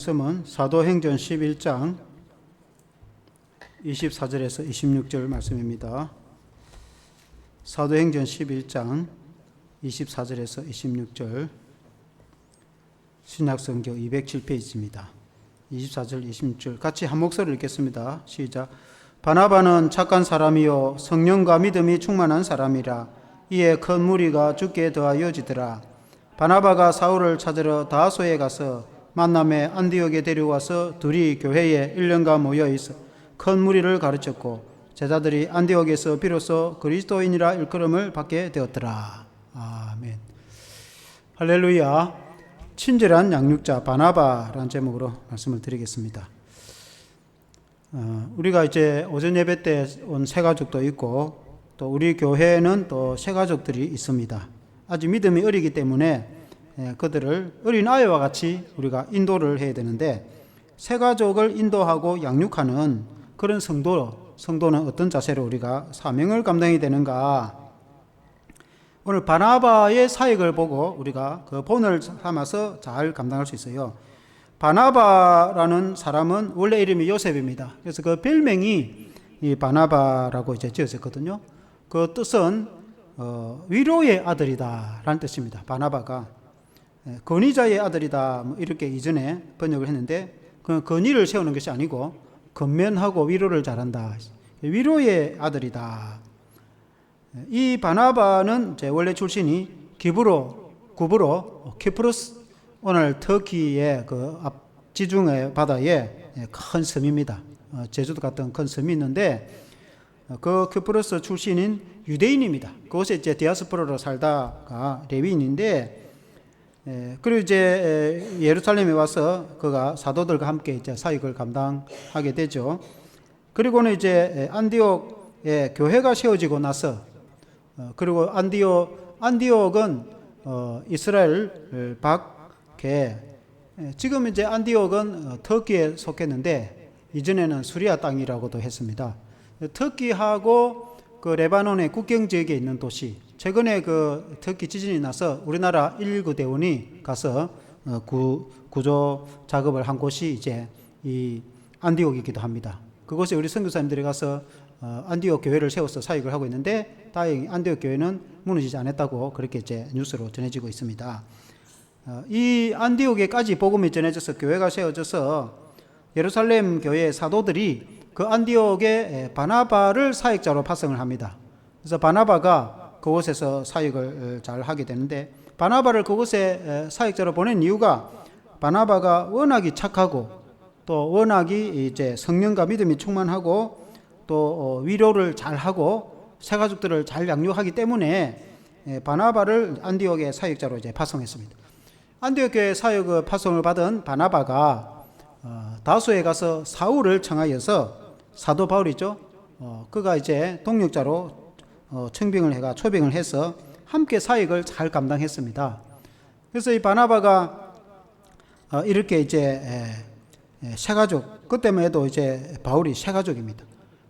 말씀은 사도행전 11장 24절에서 26절 말씀입니다. 사도행전 11장 24절에서 26절 신약성경 207페이지입니다. 24절 26절 같이 한 목소리를 읽겠습니다. 시작. 바나바는 착한 사람이요 성령과 믿음이 충만한 사람이라. 이에 큰 무리가 주께 더하여지더라. 바나바가 사울을 찾으러 다소에 가서 만남에 안디옥에 데려와서 둘이 교회에 1년간 모여 있어 큰 무리를 가르쳤고 제자들이 안디옥에서 비로소 그리스도인이라 일컬음을 받게 되었더라. 아멘. 할렐루야. 친절한 양육자 바나바라는 제목으로 말씀을 드리겠습니다. 우리가 이제 오전 예배 때 온 새가족도 있고 또 우리 교회에는 또 새가족들이 있습니다. 아직 믿음이 어리기 때문에 그들을 어린아이와 같이 우리가 인도를 해야 되는데 새가족을 인도하고 양육하는 그런 성도는 어떤 자세로 우리가 사명을 감당해야 되는가? 오늘 바나바의 사역을 보고 우리가 그 본을 삼아서 잘 감당할 수 있어요. 바나바라는 사람은 원래 이름이 요셉입니다. 그래서 그 별명이 이 바나바라고 이제 지어졌거든요. 그 뜻은 위로의 아들이다라는 뜻입니다. 바나바가 건의자의 아들이다 뭐 이렇게 이전에 번역을 했는데 그 건의를 세우는 것이 아니고 건면하고 위로를 잘한다. 위로의 아들이다. 이 바나바는 제 원래 출신이 구브로 키프로스 오늘 터키의 그 앞 지중해 바다에 큰 섬입니다. 제주도 같은 큰 섬이 있는데 그 키프로스 출신인 유대인입니다. 그곳에 이제 디아스포라로 살다가 레위인인데 그리고 이제 예루살렘에 와서 그가 사도들과 함께 이제 사역을 감당하게 되죠. 그리고는 이제 안디옥에 교회가 세워지고 나서 그리고 안디옥은 이스라엘 밖에 지금 이제 안디옥은 터키에 속했는데 이전에는 수리아 땅이라고도 했습니다. 터키하고 그 레바논의 국경 지역에 있는 도시. 최근에 그 터키 지진이 나서 우리나라 119 대원이 가서 구조 작업을 한 곳이 이제 이 안디옥이기도 합니다. 그곳에 우리 선교사님들이 가서 안디옥 교회를 세워서 사역을 하고 있는데 다행히 안디옥 교회는 무너지지 않았다고 그렇게 이제 뉴스로 전해지고 있습니다. 이 안디옥에까지 복음이 전해져서 교회가 세워져서 예루살렘 교회의 사도들이 그 안디옥에 바나바를 사역자로 파송을 합니다. 그래서 바나바가 그곳에서 사역을 잘 하게 되는데 바나바를 그곳에 사역자로 보낸 이유가 바나바가 워낙이 착하고 또 워낙이 이제 성령과 믿음이 충만하고 또 위로를 잘 하고 새가족들을 잘 양육하기 때문에 바나바를 안디옥의 사역자로 이제 파송했습니다. 안디옥 교회 사역 파송을 받은 바나바가 다소에 가서 사울을 청하여서 사도 바울이죠. 그가 이제 동역자로 청빙을 해가 초빙을 해서 함께 사역을 잘 감당했습니다. 그래서 이 바나바가 이렇게 이제 새가족 그때만 해도 이제 바울이 새가족입니다.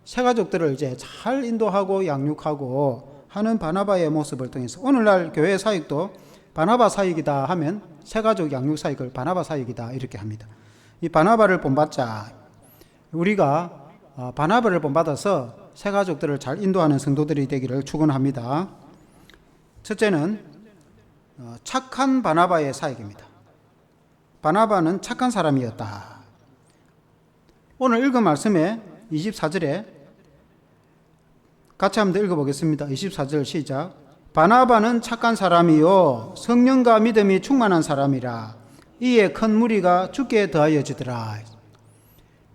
새가족들을 이제 잘 인도하고 양육하고 하는 바나바의 모습을 통해서 오늘날 교회 사역도 바나바 사역이다 하면 새가족 양육 사역을 바나바 사역이다 이렇게 합니다. 이 바나바를 본받자 우리가 바나바를 본받아서 새가족들을 잘 인도하는 성도들이 되기를 축원합니다. 첫째는 착한 바나바의 사역입니다. 바나바는 착한 사람이었다. 오늘 읽은 말씀에 24절에 같이 한번 더 읽어보겠습니다. 24절 시작. 바나바는 착한 사람이요 성령과 믿음이 충만한 사람이라. 이에 큰 무리가 주께 더하여지더라.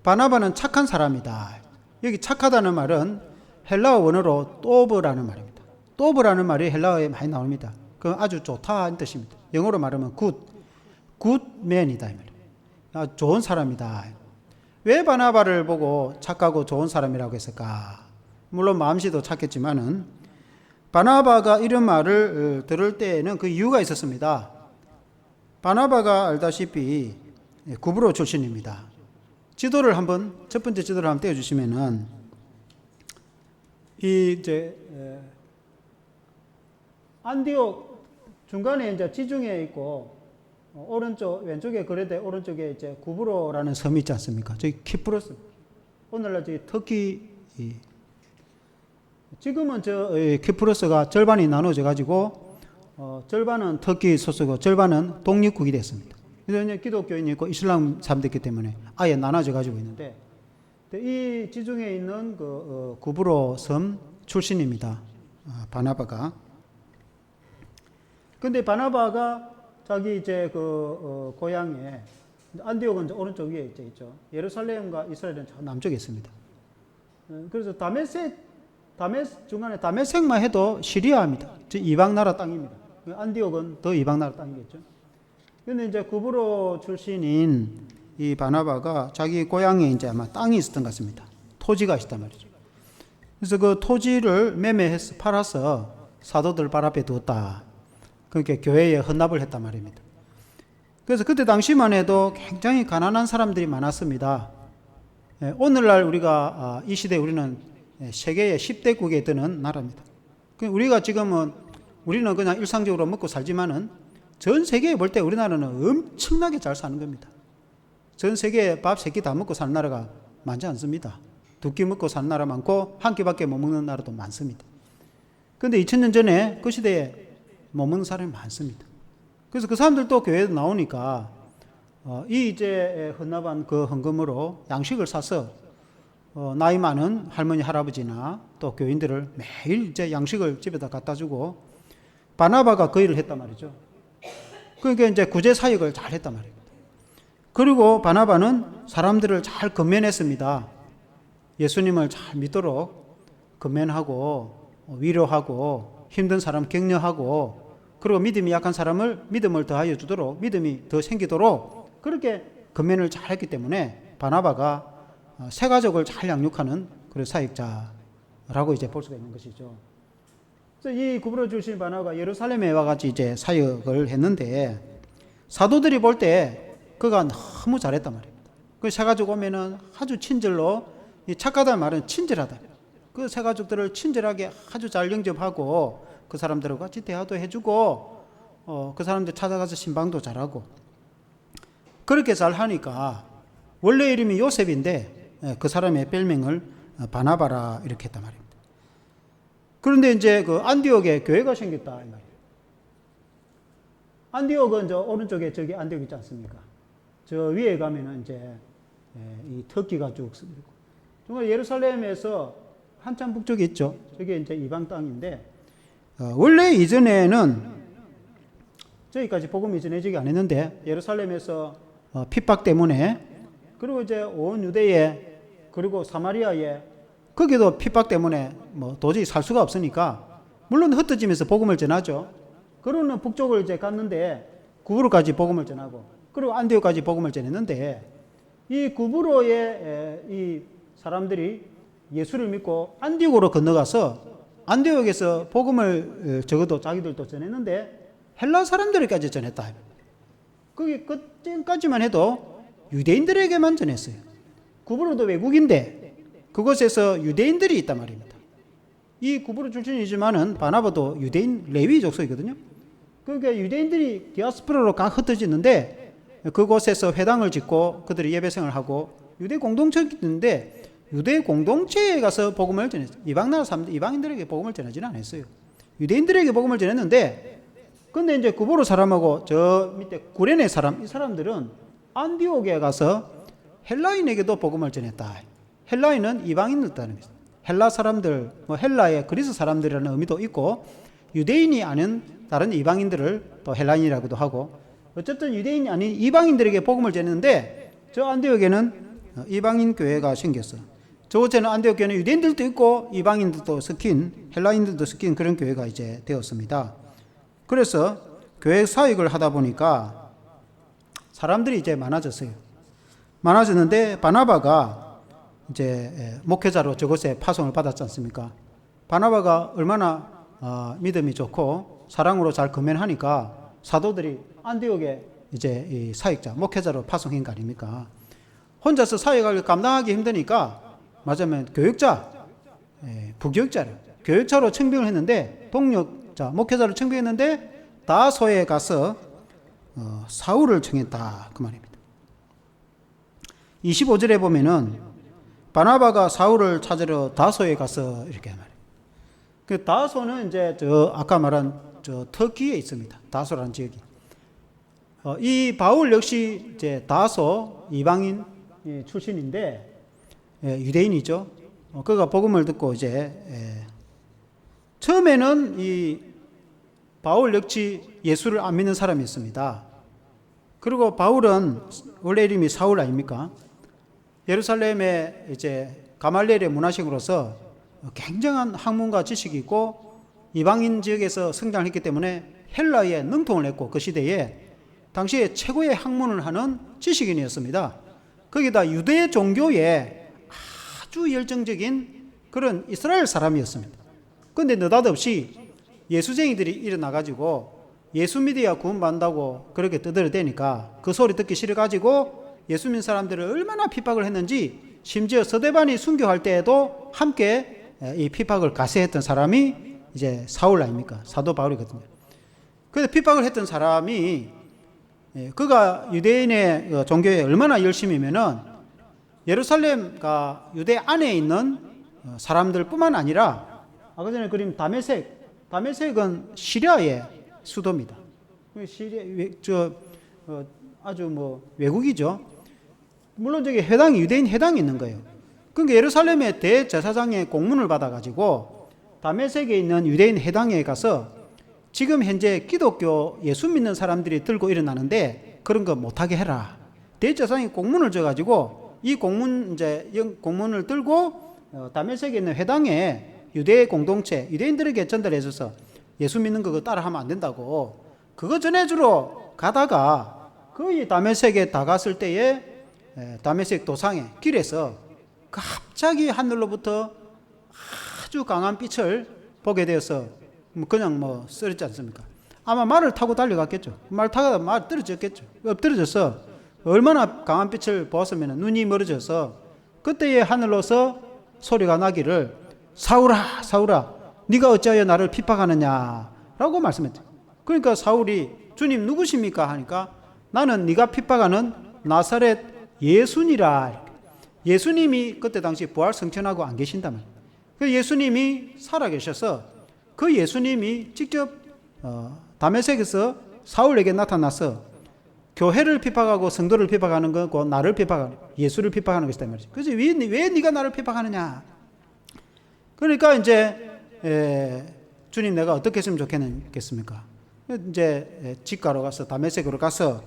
바나바는 착한 사람이다. 여기 착하다는 말은 헬라어 원어로 또브라는 말입니다. 또브라는 말이 헬라어에 많이 나옵니다. 그 아주 좋다는 뜻입니다. 영어로 말하면 굿맨이다. 좋은 사람이다. 왜 바나바를 보고 착하고 좋은 사람이라고 했을까? 물론 마음씨도 착했지만은 바나바가 이런 말을 들을 때에는 그 이유가 있었습니다. 바나바가 알다시피 구브로 출신입니다. 지도를 한번 첫 번째 지도를 한번 떼어주시면은 이 이제 안디옥 중간에 이제 지중해에 있고 오른쪽 왼쪽에 거래대 오른쪽에 이제 구브로라는 섬이 있지 않습니까? 저기 키프로스. 오늘날 저기 터키 지금은 저 키프로스가 절반이 나눠져 가지고 절반은 터키 소속이고 절반은 독립국이 됐습니다. 그래서 기독교인이 있고 이슬람 사람도 있기 때문에 아예 나눠져 가지고 있는데 이 지중해에 있는 그 구브로 섬 출신입니다. 바나바가. 근데 바나바가 자기 이제 그 고향에 안디옥은 오른쪽 위에 있죠. 예루살렘과 이스라엘은 저 남쪽에 있습니다. 그래서 중간에 다메섹만 해도 시리아입니다. 즉 이방 나라 땅입니다. 안디옥은 더 이방 나라 땅이겠죠. 근데 이제 구브로 출신인 이 바나바가 자기 고향에 이제 아마 땅이 있었던 것 같습니다. 토지가 있었단 말이죠. 그래서 그 토지를 매매해서 팔아서 사도들 발 앞에 두었다. 그렇게 교회에 헌납을 했단 말입니다. 그래서 그때 당시만 해도 굉장히 가난한 사람들이 많았습니다. 오늘날 우리가 이 시대에 우리는 세계의 10대국에 드는 나라입니다. 우리가 지금은 우리는 그냥 일상적으로 먹고 살지만은 전 세계에 볼 때 우리나라는 엄청나게 잘 사는 겁니다. 전 세계에 밥 3끼 다 먹고 사는 나라가 많지 않습니다. 2끼 먹고 사는 나라 많고 한 끼밖에 못 먹는 나라도 많습니다. 그런데 2000년 전에 그 시대에 못 먹는 사람이 많습니다. 그래서 그 사람들도 교회에 나오니까 이 이제 헌납한 그 헌금으로 양식을 사서 나이 많은 할머니 할아버지나 또 교인들을 매일 이제 양식을 집에다 갖다 주고 바나바가 그 일을 했단 말이죠. 그러니까 이제 구제 사역을 잘 했단 말입니다. 그리고 바나바는 사람들을 잘 건면했습니다. 예수님을 잘 믿도록 건면하고 위로하고 힘든 사람 격려하고 그리고 믿음이 약한 사람을 믿음을 더하여 주도록 믿음이 더 생기도록 그렇게 건면을 잘 했기 때문에 바나바가 새 가족을 잘 양육하는 그런 사역자라고 이제 볼 수가 있는 것이죠. 그래서 이 구브로 출신 바나바가 예루살렘에 와가지고 이제 사역을 했는데 사도들이 볼 때 그가 너무 잘했단 말입니다. 그 새 가족 오면은 아주 친절로 이 착하다는 말은 친절하다. 그 새 가족들을 친절하게 아주 잘 영접하고 그 사람들하고 같이 대화도 해주고 그 사람들 찾아가서 신방도 잘하고 그렇게 잘 하니까 원래 이름이 요셉인데 그 사람의 별명을 바나바라 이렇게 했단 말입니다. 그런데 이제 그 안디옥에 교회가 생겼다 이 말이에요. 안디옥은 저 오른쪽에 저기 안디옥 있지 않습니까? 저 위에 가면은 이제 이 터키가 쭉 있고 정말 예루살렘에서 한참 북쪽에 있죠. 저게 이제 이방 땅인데 원래 이전에는 저기까지 복음이 전해지기 안 했는데 예루살렘에서 핍박 때문에 그리고 이제 온 유대에 그리고 사마리아에 거기도 핍박 때문에 뭐 도저히 살 수가 없으니까 물론 흩어지면서 복음을 전하죠. 그러는 북쪽을 이제 갔는데 구브로까지 복음을 전하고 그리고 안디옥까지 복음을 전했는데 이 구브로의 이 사람들이 예수를 믿고 안디옥으로 건너가서 안디옥에서 복음을 적어도 자기들도 전했는데 헬라 사람들에게까지 전했다. 거기 그때까지만 해도 유대인들에게만 전했어요. 구브로도 외국인데 그곳에서 유대인들이 있단 말입니다. 이 구브로 출신이지만은 바나바도 유대인 레위 족속이거든요. 그러니까 유대인들이 디아스포라로 각 흩어지는데 그곳에서 회당을 짓고 그들이 예배생을 하고 유대 공동체가 있는데 유대 공동체에 가서 복음을 전했어요. 이방 나라 사람들, 이방인들에게 복음을 전하지는 않았어요. 유대인들에게 복음을 전했는데 근데 이제 구브로 사람하고 저 밑에 구레네 사람, 이 사람들은 안디옥에 가서 헬라인에게도 복음을 전했다. 헬라인은 이방인이었다는 겁니다. 헬라 사람들, 뭐 헬라의 그리스 사람들이라는 의미도 있고 유대인이 아닌 다른 이방인들을 또 헬라인이라고도 하고 어쨌든 유대인이 아닌 이방인들에게 복음을 전했는데 저 안디옥에는 이방인 교회가 생겼어요. 저곳에는 안디옥 교회는 유대인들도 있고 이방인들도 섞인 헬라인들도 섞인 그런 교회가 이제 되었습니다. 그래서 교회 사역을 하다 보니까 사람들이 이제 많아졌어요. 많아졌는데 바나바가 이제 목회자로 저곳에 파송을 받았지 않습니까? 바나바가 얼마나 믿음이 좋고 사랑으로 잘 건면하니까 사도들이 안디옥에 이제 이 사역자, 목회자로 파송한 거 아닙니까? 혼자서 사역을 감당하기 힘드니까 맞으면 교육자, 부교육자를 교육자로 청빙을 했는데 동력자, 목회자로 청빙했는데 다소에 가서 사울을 청했다 그 말입니다. 25절에 보면은 바나바가 사울을 찾으러 다소에 가서 이렇게 말해요. 그 다소는 이제 아까 말한 터키에 있습니다. 다소라는 지역이. 이 바울 역시 이제 다소 이방인 출신인데 유대인이죠. 그가 복음을 듣고 이제 처음에는 이 바울 역시 예수를 안 믿는 사람이었습니다. 그리고 바울은 원래 이름이 사울 아닙니까? 예루살렘에 이제 가말리엘의 문화생으로서 굉장한 학문과 지식이 있고 이방인 지역에서 성장했기 때문에 헬라에 능통을 했고 그 시대에 당시에 최고의 학문을 하는 지식인이었습니다. 거기다 유대 종교에 아주 열정적인 그런 이스라엘 사람이었습니다. 그런데 느닷없이 예수쟁이들이 일어나가지고 예수 믿어야 구원받는다고 그렇게 떠들어대니까 그 소리 듣기 싫어가지고 예수 믿는 사람들을 얼마나 핍박을 했는지 심지어 서대반이 순교할 때에도 함께 이 핍박을 가세했던 사람이 이제 사울 아닙니까? 사도 바울이거든요. 그래서 핍박을 했던 사람이 그가 유대인의 종교에 얼마나 열심이면은 예루살렘과 유대 안에 있는 사람들 뿐만 아니라 아까 전에 그림 다메섹은 시리아의 수도입니다. 아주 외국이죠. 물론 저기 유대인 회당이 있는 거예요. 그러니까 예루살렘의 대제사장의 공문을 받아가지고 다메섹에 있는 유대인 회당에 가서 지금 현재 기독교 예수 믿는 사람들이 들고 일어나는데 그런 거 못하게 해라. 대제사장이 공문을 줘가지고 이 공문을 들고 다메섹에 있는 회당에 유대 공동체, 유대인들에게 전달해줘서 예수 믿는 거 따라하면 안 된다고 그거 전해주러 가다가 거의 다메섹에 다 갔을 때에 다메섹 도상의 길에서 갑자기 하늘로부터 아주 강한 빛을 보게 되어서 그냥 쓰러지지 않습니까? 아마 말을 타고 달려갔겠죠. 말 타고 말 떨어졌겠죠. 엎드려져서 얼마나 강한 빛을 보았으면 눈이 멀어져서 그때의 하늘로서 소리가 나기를 사울아 사울아 네가 어찌하여 나를 핍박하느냐 라고 말씀했죠. 그러니까 사울이 주님 누구십니까 하니까 나는 네가 핍박하는 나사렛 예수니라. 예수님이 그때 당시 부활 성천하고 안 계신단 말이에요. 그 예수님이 살아계셔서 그 예수님이 직접 다메섹에서 사울에게 나타나서 교회를 핍박하고 성도를 핍박하는 거고 나를 핍박하는 예수를 핍박하는 것이다 말이죠. 그래서 왜 네가 나를 핍박하느냐? 그러니까 이제 주님 내가 어떻게 했으면 좋겠습니까? 이제 직가로 가서 다메섹으로 가서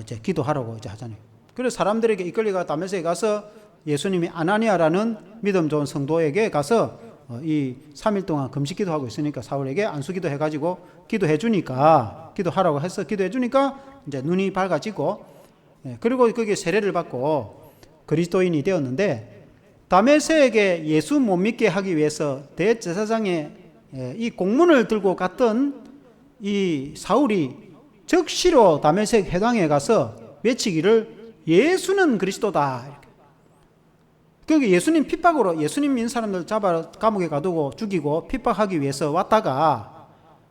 이제 기도하라고 이제 하잖아요. 그래서 사람들에게 이끌려가 다메섹에 가서 예수님이 아나니아라는 믿음 좋은 성도에게 가서 이 3일 동안 금식 기도하고 있으니까 사울에게 안수기도 해가지고 기도해 주니까 기도하라고 해서 기도해 주니까 이제 눈이 밝아지고 그리고 거기에 세례를 받고 그리스도인이 되었는데 다메섹에 예수 못 믿게 하기 위해서 대제사장의 이 공문을 들고 갔던 이 사울이 즉시로 다메섹 회당에 가서 외치기를 예수는 그리스도다. 그러니까 예수님 핍박으로 예수님 믿는 사람들 잡아 감옥에 가두고 죽이고 핍박하기 위해서 왔다가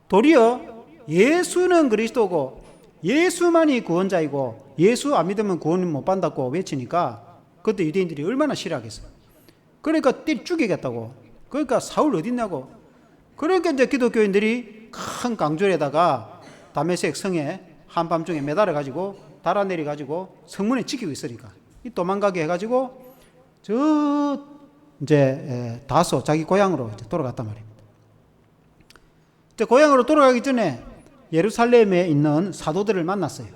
도리어 예수는 그리스도고 예수만이 구원자이고 예수 안 믿으면 구원 못 받는다고 외치니까 그때 유대인들이 얼마나 싫어하겠어요. 그러니까 죽이겠다고. 그러니까 사울 어딨냐고. 그러니까 이제 기독교인들이 큰 강줄에다가 다메섹 성에 한밤중에 매달아 가지고 달아내려 가지고 성문에 지키고 있으니까 이 도망가게 해가지고 저 이제 다소 자기 고향으로 이제 돌아갔단 말입니다. 이제 고향으로 돌아가기 전에 예루살렘에 있는 사도들을 만났어요.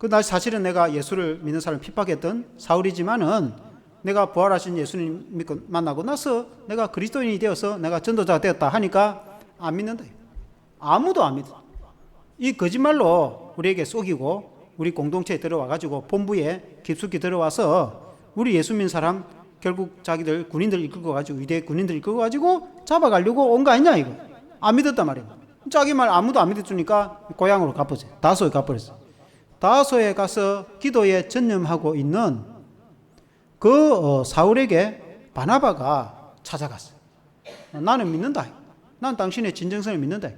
나 사실은 내가 예수를 믿는 사람을 핍박했던 사울이지만은 내가 부활하신 예수님 믿고 만나고 나서 내가 그리스도인이 되어서 내가 전도자가 되었다 하니까 안 믿는다. 아무도 안 믿어. 이 거짓말로 우리에게 속이고 우리 공동체에 들어와가지고 본부에 깊숙이 들어와서 우리 예수 믿는 사람 결국 자기들 군인들 이끌고 가지고 위대 군인들 이끌고 가지고 잡아가려고 온 거 아니냐 이거. 안 믿었단 말이에요. 자기 말 아무도 안 믿어주니까 고향으로 가버렸어요. 다소에 가버렸어요. 다소에 가서 기도에 전념하고 있는 그 사울에게 바나바가 찾아갔어요. 나는 믿는다. 난 당신의 진정성을 믿는다.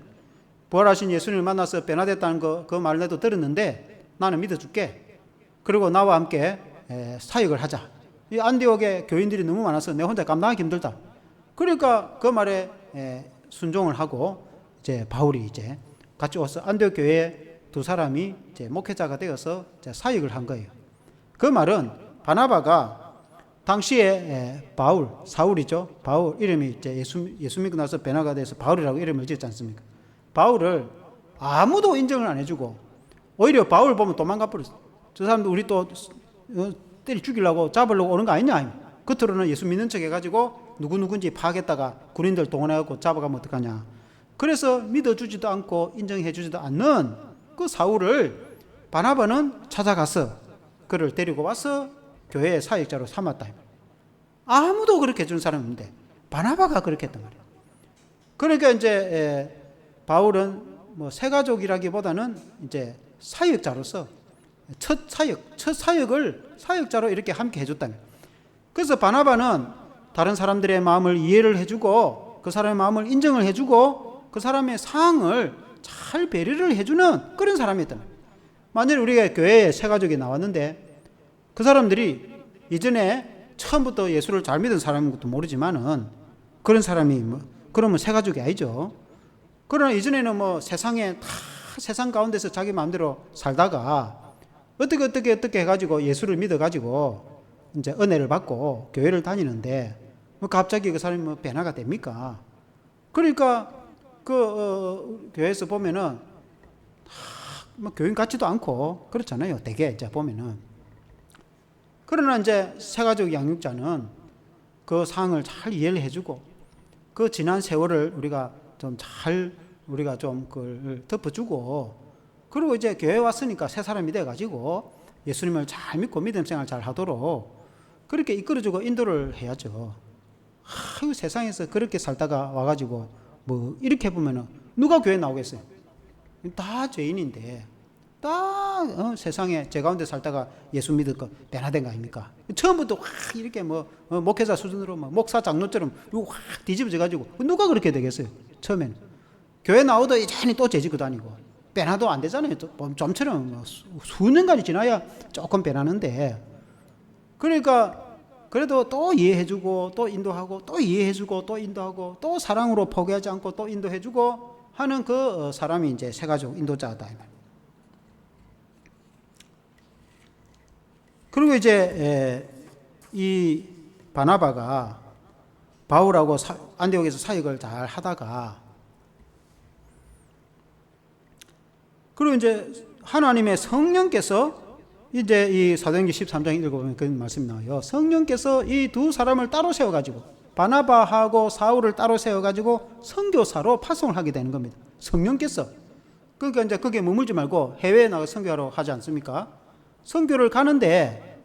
부활하신 예수님을 만나서 변화됐다는 그 말도 들었는데 나는 믿어줄게. 그리고 나와 함께 사역을 하자. 이 안디옥에 교인들이 너무 많아서 내 혼자 감당하기 힘들다. 그러니까 그 말에 순종을 하고 이제 바울이 이제 같이 와서 안디옥 교회에 두 사람이 이제 목회자가 되어서 이제 사역을 한 거예요. 그 말은 바나바가 당시에 바울, 사울이죠. 바울 이름이 이제 예수 믿고 나서 변화가 돼서 바울이라고 이름을 지었지 않습니까? 바울을 아무도 인정을 안 해주고 오히려 바울 보면 도망가 버렸어. 저 사람도 우리 또 때리 죽이려고 잡으려고 오는 거 아니냐? 겉으로는 예수 믿는 척 해가지고 누구누군지 파악했다가 군인들 동원해갖고 잡아가면 어떡하냐? 그래서 믿어주지도 않고 인정해주지도 않는 그 사울을 바나바는 찾아가서 그를 데리고 와서 교회의 사역자로 삼았다. 아무도 그렇게 해준 사람이 없는데 바나바가 그렇게 했단 말이에요. 그러니까 이제 바울은 뭐 새가족이라기보다는 이제 사역자로서 첫 사역을 사역자로 이렇게 함께 해줬다면. 그래서 바나바는 다른 사람들의 마음을 이해를 해주고 그 사람의 마음을 인정을 해주고 그 사람의 상황을 잘 배려를 해주는 그런 사람이었단 말이에요. 만약에 우리가 교회에 새가족이 나왔는데 그 사람들이 이전에 처음부터 예수를 잘 믿은 사람인 것도 모르지만은 그런 사람이 그러면 새가족이 아니죠. 그러나 이전에는 뭐 세상에 다 세상 가운데서 자기 마음대로 살다가 어떻게 해가지고 예수를 믿어가지고 이제 은혜를 받고 교회를 다니는데 뭐 갑자기 그 사람이 뭐 변화가 됩니까? 그러니까 교회에서 보면은 뭐 교인 같지도 않고 그렇잖아요. 대개 이제 보면은. 그러나 이제 새가족 양육자는 그 상황을 잘 이해를 해주고 그 지난 세월을 우리가 좀 그걸 덮어주고 그리고 이제 교회 왔으니까 새 사람이 돼가지고 예수님을 잘 믿고 믿음 생활 잘 하도록 그렇게 이끌어주고 인도를 해야죠. 세상에서 그렇게 살다가 와가지고 뭐 이렇게 보면은 누가 교회 나오겠어요? 다 죄인인데 다 세상에 제 가운데 살다가 예수 믿을까 변화된 거 아닙니까? 처음부터 확 이렇게 목회자 수준으로 목사 장로처럼 확 뒤집어져 가지고 누가 그렇게 되겠어요? 처음에는 교회 나오다 이전에 또 죄짓고 다니고 변화도 안 되잖아요. 좀처럼 수년간이 지나야 조금 변하는데 그러니까 그래도 또 이해해주고 또 인도하고 또 이해해주고 또 인도하고 또 사랑으로 포기하지 않고 또 인도해주고 하는 그 사람이 이제 새가족 인도자다. 그리고 이제 이 바나바가 바울하고 안디옥에서 사역을 잘 하다가 그리고 이제 하나님의 성령께서 이제 이 사도행전 13장 읽어보면 그런 말씀이 나와요. 성령께서 이 두 사람을 따로 세워가지고 바나바하고 사울을 따로 세워가지고 선교사로 파송을 하게 되는 겁니다. 성령께서. 그러니까 이제 거기에 머물지 말고 해외에 나가 선교하러 하지 않습니까? 선교를 가는데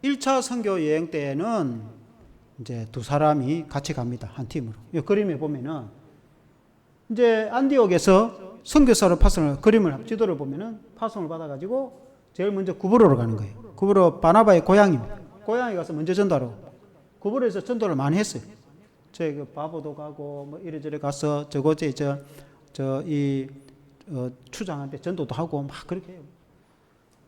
1차 선교 여행 때에는 이제 두 사람이 같이 갑니다. 한 팀으로. 이 그림에 보면은 이제 안디옥에서 선교사로 파송을 지도를 보면은 파송을 받아가지고 제일 먼저 구브로로 가는 거예요. 구브로 바나바의 고향입니다. 고향에 가서 먼저 전도하러 구브로에서 전도를 많이 했어요. 그 바보도 가고 뭐 이래저래 가서 저곳에 추장한테 전도도 하고 막 그렇게 해요.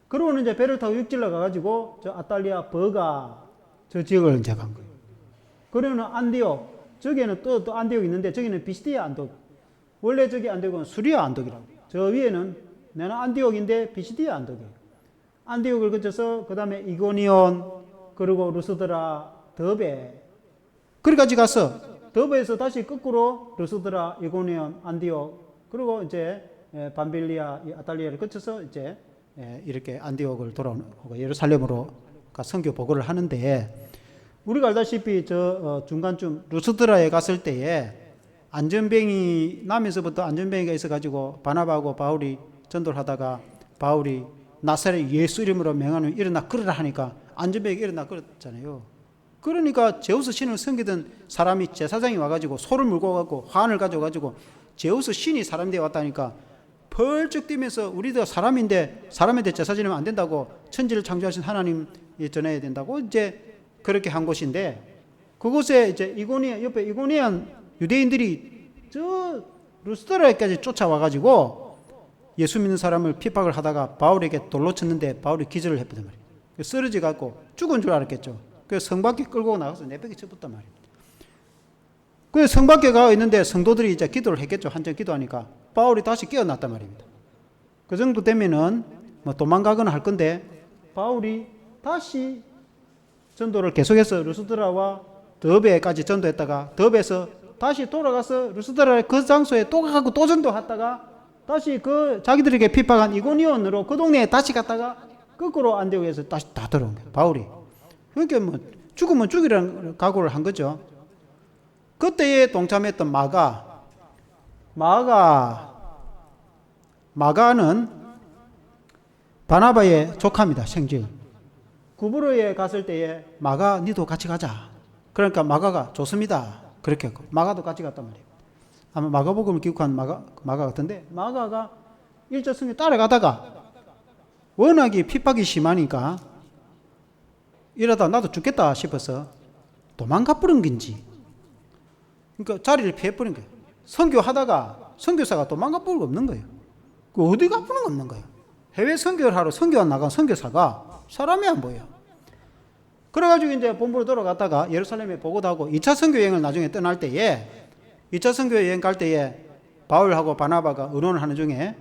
그러고는 이제 배를 타고 육지로 가가지고 저 아탈리아 버가 저 지역을 이제 간 거예요. 그러면 안디옥 저기에는 또 안디옥이 있는데 저기는 비시디아 안독. 원래 저기 안디옥은 수리아 안독이라고. 저 위에는 내는 안디옥인데 비시디아 안독이에요. 안디옥을 거쳐서 그 다음에 이고니온 그리고 루스드라 더베 그리까지 가서 더베에서 다시 거꾸로 루스드라 이고니온 안디옥 그리고 이제 밤빌리아 아탈리아를 거쳐서 이제 이렇게 안디옥을 돌아오고 예루살렘으로 선교 보고를 하는데 우리가 알다시피 중간쯤 루스드라에 갔을 때에 안전뱅이 남에서부터 안전뱅이가 있어가지고 바나바하고 바울이 전도를 하다가 바울이 나사렛 예수 이름으로 명하는 일어나 걸으라 하니까 안전뱅이가 일어나 걸었잖아요. 그러니까 제우스 신을 섬기던 사람이 제사장이 와가지고 소를 물고 가고 환을 가져가지고 제우스 신이 사람 되어 왔다니까 펄쩍 뛰면서 우리도 사람인데 사람한테 제사 지내면 안 된다고 천지를 창조하신 하나님 전해야 된다고 이제 그렇게 한 곳인데 그곳에 이제 옆에 이고니안 유대인들이 저 루스드라에까지 쫓아와가지고 예수 믿는 사람을 핍박을 하다가 바울에게 돌로 쳤는데 바울이 기절을 했단 말이에요. 쓰러져 갖고 죽은 줄 알았겠죠. 그래서 성 밖에 끌고 나가서 내벽에 쳐붙단 말이에요. 그래서 성 밖에 가 있는데 성도들이 이제 기도를 했겠죠. 한참 기도하니까 바울이 다시 깨어났단 말입니다. 그 정도 되면은 뭐 도망가거나 할 건데 바울이 다시 전도를 계속해서 루스드라와 더베까지 전도했다가 더베에서 다시 돌아가서 루스드라의 그 장소에 또 가고 또 전도했다가 다시 그 자기들에게 핍박한 이고니온으로 그 동네에 다시 갔다가 거꾸로 안디옥에서 다시 다 들어온 거예요. 바울이. 그러니까 뭐 죽으면 죽이라는 각오를 한 거죠. 그때에 동참했던 마가는 바나바의 조카입니다. 생지은. 구브로에 갔을 때에 마가 니도 같이 가자. 그러니까 마가가 좋습니다. 그렇게 했고 마가도 같이 갔단 말이에요. 아마 마가복음을 기록한 마가 같은데 마가가 일제성에 따라가다가 워낙에 핍박이 심하니까 이러다 나도 죽겠다 싶어서 도망가 버린 건지 그러니까 자리를 피해버린 거예요. 선교하다가 선교사가 도망가 버릴 거 없는 거예요. 그 어디 가버는 거 없는 거예요. 해외 선교를 하러 선교 나간 선교사가 사람이 안 보여요. 그래가지고 이제 본부로 돌아갔다가 예루살렘에 보고도 하고 2차 선교 여행을 나중에 떠날 때에 2차 선교 여행 갈 때에 바울하고 바나바가 의논을 하는 중에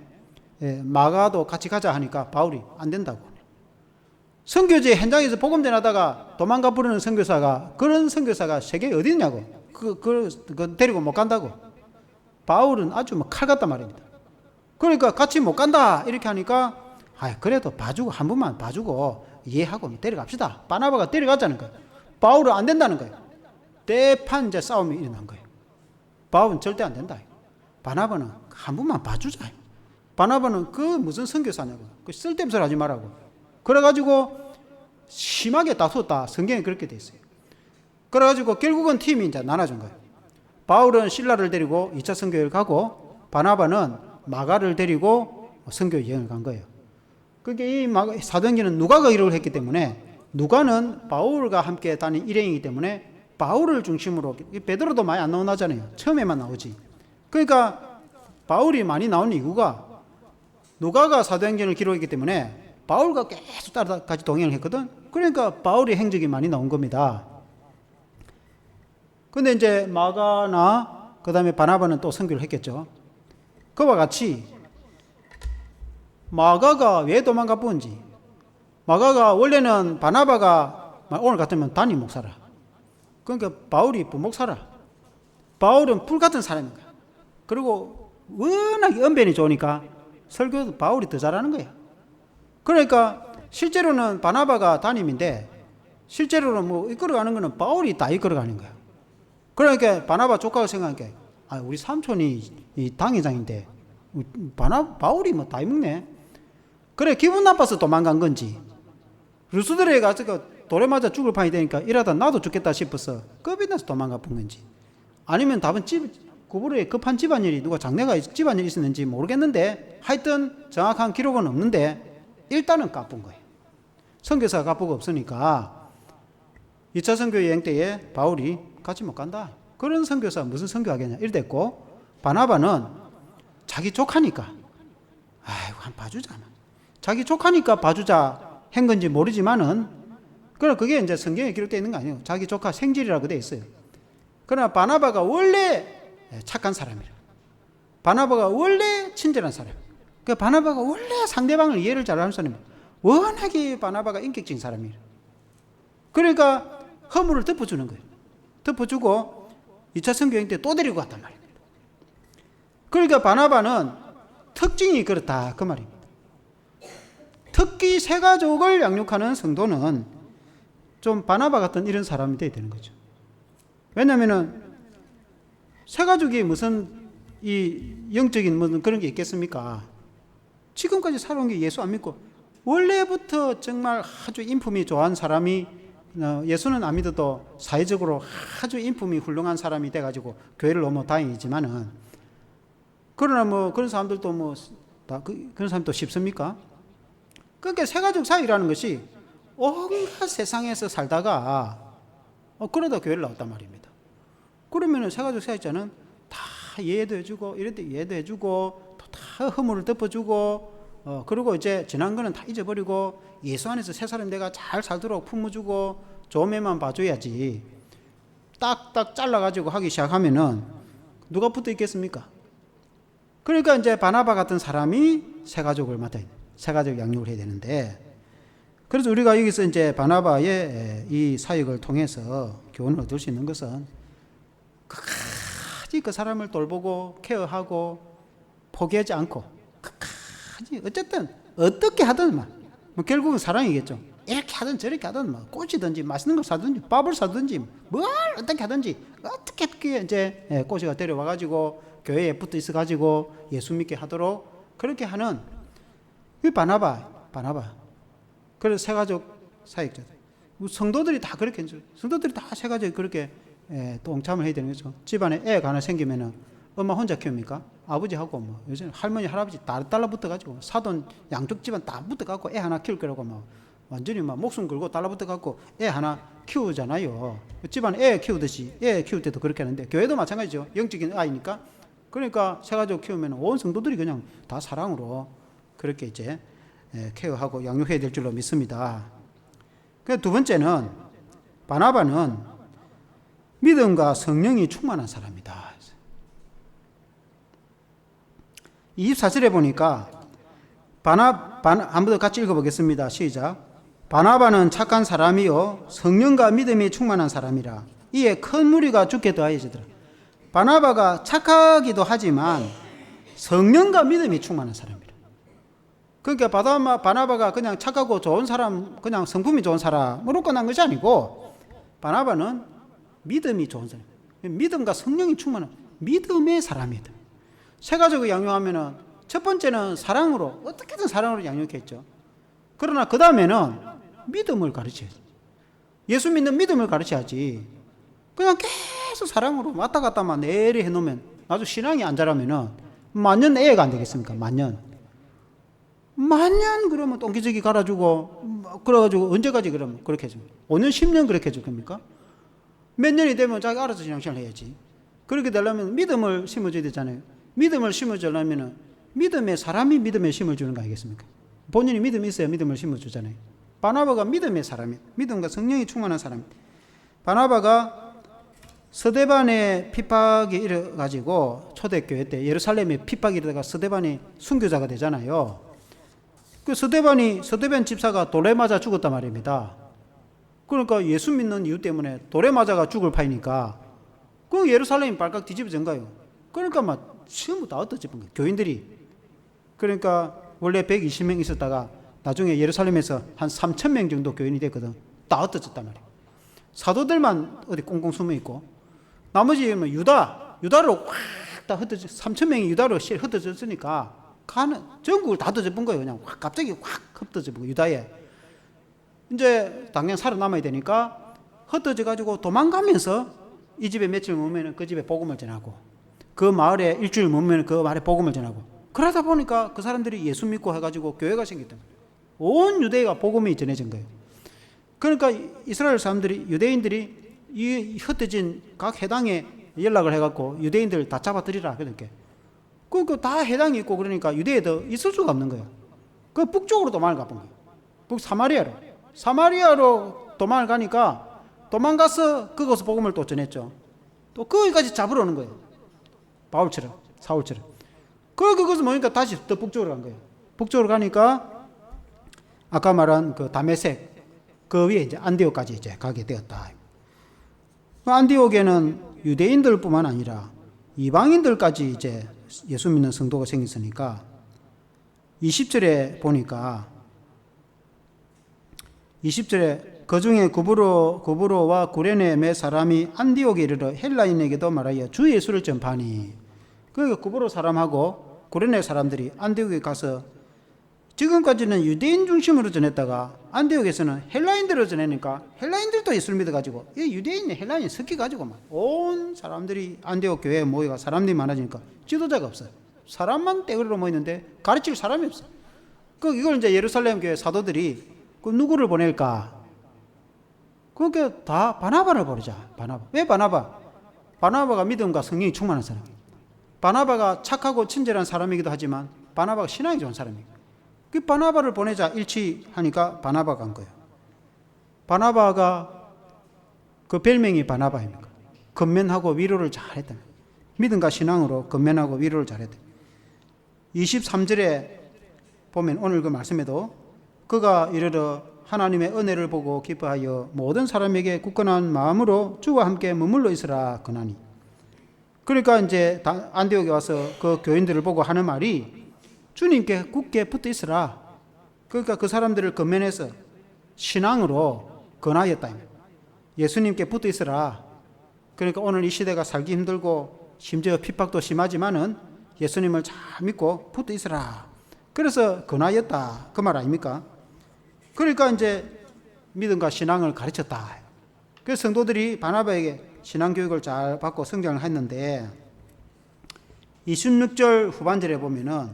마가도 같이 가자 하니까 바울이 안 된다고. 선교지 현장에서 복음 전하다가 도망가 버리는 선교사가 그런 선교사가 세계에 어디 있냐고. 그 데리고 못 간다고. 바울은 아주 뭐 칼 같단 말입니다. 그러니까 같이 못 간다 이렇게 하니까 그래도 봐주고 한 번만 봐주고 이해하고 데려갑시다. 바나바가 데려가자는 거예요. 바울은 안 된다는 거예요. 대판 이제 싸움이 일어난 거예요. 바울은 절대 안 된다. 바나바는 한 번만 봐주자. 바나바는 그 무슨 선교사냐고. 그 쓸데없는 소리 하지 말라고. 그래가지고 심하게 다투었다. 성경에 그렇게 돼 있어요. 그래가지고 결국은 팀이 이제 나눠준 거예요. 바울은 실라를 데리고 2차 선교를 가고 바나바는 마가를 데리고 선교 여행을 간 거예요. 그게 이 사도행전은 누가가 기록을 했기 때문에 누가는 바울과 함께 다닌 일행이기 때문에 바울을 중심으로 베드로도 많이 안 나오잖아요. 처음에만 나오지. 그러니까 바울이 많이 나오는 이유가 누가가 사도행전을 기록했기 때문에 바울과 계속 따라같이 동행을 했거든. 그러니까 바울의 행적이 많이 나온 겁니다. 근데 이제 마가나 그 다음에 바나바는 또 선교를 했겠죠. 그와 같이 마가가 왜 도망가 본지. 마가가 원래는 바나바가 오늘 같으면 담임 목사라. 그러니까 바울이 부목사라. 바울은 불 같은 사람인 거야. 그리고 워낙 언변이 좋으니까 설교도 바울이 더 잘하는 거야. 그러니까 실제로는 바나바가 담임인데 실제로는 뭐 이끌어가는 거는 바울이 다 이끌어가는 거야. 그러니까 바나바 조카가 생각하니까 우리 삼촌이 이 당회장인데 바울이 뭐 다 먹네. 그래 기분 나빠서 도망간 건지 루스드라에 가서 돌에 맞아 죽을 판이 되니까 이러다 나도 죽겠다 싶어서 겁이 나서 도망가 본 건지 아니면 답은 구부로에 급한 집안일이 누가 장례가 집안일이 있었는지 모르겠는데 하여튼 정확한 기록은 없는데 일단은 까쁜 거예요. 선교사가 까쁘고 없으니까 2차 선교 여행 때에 바울이 같이 못 간다. 그런 선교사 무슨 선교하겠냐 이랬고 바나바는 자기 조카니까 한 봐주자. 자기 조카니까 봐주자 한 건지 모르지만은 그러나 그게 이제 성경에 기록되어 있는 거 아니에요. 자기 조카 생질이라고 되어 있어요. 그러나 바나바가 원래 착한 사람이라. 바나바가 원래 친절한 사람. 그러니까 바나바가 원래 상대방을 이해를 잘하는 사람이에요. 워낙에 바나바가 인격적인 사람이에요. 그러니까 허물을 덮어주는 거예요. 덮어주고 2차 선교행 때 또 데리고 갔단 말입니다. 그러니까 바나바는 특징이 그렇다 그 말입니다. 특히 새 가족을 양육하는 성도는 좀 바나바 같은 이런 사람이 돼야 되는 거죠. 왜냐하면은 새 가족이 무슨 이 영적인 무슨 그런 게 있겠습니까? 지금까지 살아온 게 예수 안 믿고 원래부터 정말 아주 인품이 좋은 사람이 예수는 안 믿어도 사회적으로 아주 인품이 훌륭한 사람이 돼가지고 교회를 오면 다행이지만은 그러나 뭐 그런 사람들도 뭐 다 그런 사람도 쉽습니까? 그러니까 새가족 사이라는 것이 온갖 세상에서 살다가 그러다 교회를 나왔단 말입니다. 그러면은 새가족 사이자는 다 이해도 해주고 이럴 때 이해도 해주고 또 다 허물을 덮어주고 그리고 이제 지난 거는 다 잊어버리고 예수 안에서 새 사람 내가 잘 살도록 품어주고 좋으면만 봐줘야지. 딱딱 잘라가지고 하기 시작하면은 누가 붙어 있겠습니까? 그러니까 이제 바나바 같은 사람이 새 가족을 맡아야 돼. 새 가족 양육을 해야 되는데, 그래서 우리가 여기서 이제 바나바의 이 사역을 통해서 교훈을 얻을 수 있는 것은 끝까지 그 사람을 돌보고 케어하고 포기하지 않고 끝까지 어쨌든 어떻게 하든 뭐 결국은 사랑이겠죠. 이렇게 하든 저렇게 하든 뭐 꼬시든지 맛있는 걸 사든지 밥을 사든지 뭘 어떻게 하든지 어떻게 이제 꼬시가 데려와가지고 교회에 붙어 있어가지고 예수 믿게 하도록 그렇게 하는 그 바나바. 그래서 새가족 사역자. 성도들이 다 그렇게 했죠. 성도들이 다 새가족이 그렇게 동참을 해야 되는 거죠. 집안에 애가 하나 생기면은 엄마 혼자 키웁니까? 아버지하고 뭐 요즘 할머니 할아버지 다 달라붙어가지고 사돈 양쪽 집안 다 붙어갖고 애 하나 키울 거라고 막 완전히 막 목숨 걸고 달라붙어갖고 애 하나 키우잖아요. 집안 애 키우듯이 애 키울 때도 그렇게 하는데 교회도 마찬가지죠. 영적인 아이니까. 그러니까 새가족 키우면 온 성도들이 그냥 다 사랑으로 그렇게 이제 케어하고 양육해야 될 줄로 믿습니다. 두 번째는 바나바는 믿음과 성령이 충만한 사람이다. 24절에 보니까 한 번 더 같이 읽어보겠습니다. 시작. 바나바는 착한 사람이요 성령과 믿음이 충만한 사람이라 이에 큰 무리가 죽게 더하여지더라. 바나바가 착하기도 하지만 성령과 믿음이 충만한 사람이라. 그러니까 바나바가 그냥 착하고 좋은 사람, 그냥 성품이 좋은 사람으로 끝난 것이 아니고 바나바는 믿음이 좋은 사람, 믿음과 성령이 충만한 믿음의 사람이다. 새 가족을 양육하면은 첫 번째는 사랑으로 어떻게든 사랑으로 양육했죠. 그러나 그 다음에는 믿음을 가르쳐야지. 예수 믿는 믿음을 가르쳐야지. 그냥 계속 사랑으로 왔다 갔다만 내리 해놓으면 나중에 신앙이 안 자라면은 만년 애가 안 되겠습니까? 만년 그러면 똥기저귀 갈아주고 그래가지고 언제까지 그러면 그렇게 해줍니까? 5년 10년 그렇게 해줄 겁니까? 몇 년이 되면 자기 알아서 신앙생활 해야지. 그렇게 되려면 믿음을 심어줘야 되잖아요. 믿음을 심어주려면 믿음의 사람이 믿음에 심어주는 거 아니겠습니까? 본인이 믿음이 있어야 믿음을 심어주잖아요. 바나바가 믿음의 사람이에요. 믿음과 성령이 충만한 사람이에요. 바나바가 스데반의 핍박이 일어가지고 초대교회 때 예루살렘에 핍박이 일어다가 스데반이 순교자가 되잖아요. 그 스데반 집사가 돌에 맞아 죽었단 말입니다. 그러니까 예수 믿는 이유 때문에 돌에 맞아가 죽을 파이니까 그 예루살렘이 발칵 뒤집어진 거예요. 그러니까 막 전부 다 흩어진 거예요. 교인들이. 그러니까 원래 120명 있었다가 나중에 예루살렘에서 한 3,000명 정도 교인이 됐거든. 다 흩어졌단 말이에요. 사도들만 어디 꽁꽁 숨어 있고 나머지 뭐 유다로 확 다 흩어져 3,000명이 유다로 흩어졌으니까 가는 전국을 다 흩어져 본 거예요. 그냥 확 갑자기 확 흩어져 본 거예요. 유다에. 이제 당장 살아남아야 되니까 흩어져 가지고 도망가면서 이 집에 며칠 머무면 그 집에 복음을 전하고 그 마을에 일주일 머무면 그 마을에 복음을 전하고 그러다 보니까 그 사람들이 예수 믿고 해가지고 교회가 생겼단 말이에요. 온 유대가 복음이 전해진 거예요. 그러니까 이스라엘 사람들이 유대인들이 이 흩어진 각 해당에 연락을 해갖고 유대인들 다 잡아들이라 그렇게. 그러니까 다 해당이 있고 그러니까 유대에도 있을 수가 없는 거예요. 그 북쪽으로 도망을 가본 거예요. 사마리아로 도망을 가니까 도망가서 그곳에서 복음을 또 전했죠. 또 거기까지 잡으러 오는 거예요. 사울처럼. 그것을 보니까 다시 또 북쪽으로 간 거예요. 북쪽으로 가니까 아까 말한 그 다메섹 그 위에 이제 안디옥까지 이제 가게 되었다. 안디옥에는 유대인들뿐만 아니라 이방인들까지 이제 예수 믿는 성도가 생겼으니까 20절에 보니까 20절에 그 중에 구브로와 구레네 몇 사람이 안디옥에 이르러 헬라인에게도 말하여 주 예수를 전파하니 그러니까 구브로 사람하고 구레네 사람들이 안디옥에 가서 지금까지는 유대인 중심으로 전했다가 안디옥에서는 헬라인들로 전하니까 헬라인들도 예수를 믿어가지고 이 유대인 헬라인 섞여가지고 막 온 사람들이 안디옥 교회에 모여가 사람들이 많아지니까 지도자가 없어요. 사람만 떼그리로 모이는데 가르칠 사람이 없어요. 이걸 이제 예루살렘 교회 사도들이 누구를 보낼까? 그러니까 다 바나바를 보내자. 왜 바나바? 바나바가 믿음과 성령이 충만한 사람. 바나바가 착하고 친절한 사람이기도 하지만 바나바가 신앙이 좋은 사람이에요. 그 바나바를 보내자 일치하니까 바나바가 간 거예요. 바나바가 그 별명이 바나바입니까? 건면하고 위로를 잘했다. 믿음과 신앙으로 건면하고 위로를 잘했다. 23절에 보면 오늘 그 말씀에도 그가 이르러 하나님의 은혜를 보고 기뻐하여 모든 사람에게 굳건한 마음으로 주와 함께 머물러 있으라 그나니. 그러니까 이제 안디옥에 와서 그 교인들을 보고 하는 말이 주님께 굳게 붙어 있으라. 그러니까 그 사람들을 건면해서 신앙으로 권하였다. 예수님께 붙어 있으라. 그러니까 오늘 이 시대가 살기 힘들고 심지어 핍박도 심하지만은 예수님을 잘 믿고 붙어 있으라. 그래서 권하였다. 그 말 아닙니까? 그러니까 이제 믿음과 신앙을 가르쳤다. 그래서 성도들이 바나바에게 신앙교육을 잘 받고 성장을 했는데 26절 후반절에 보면은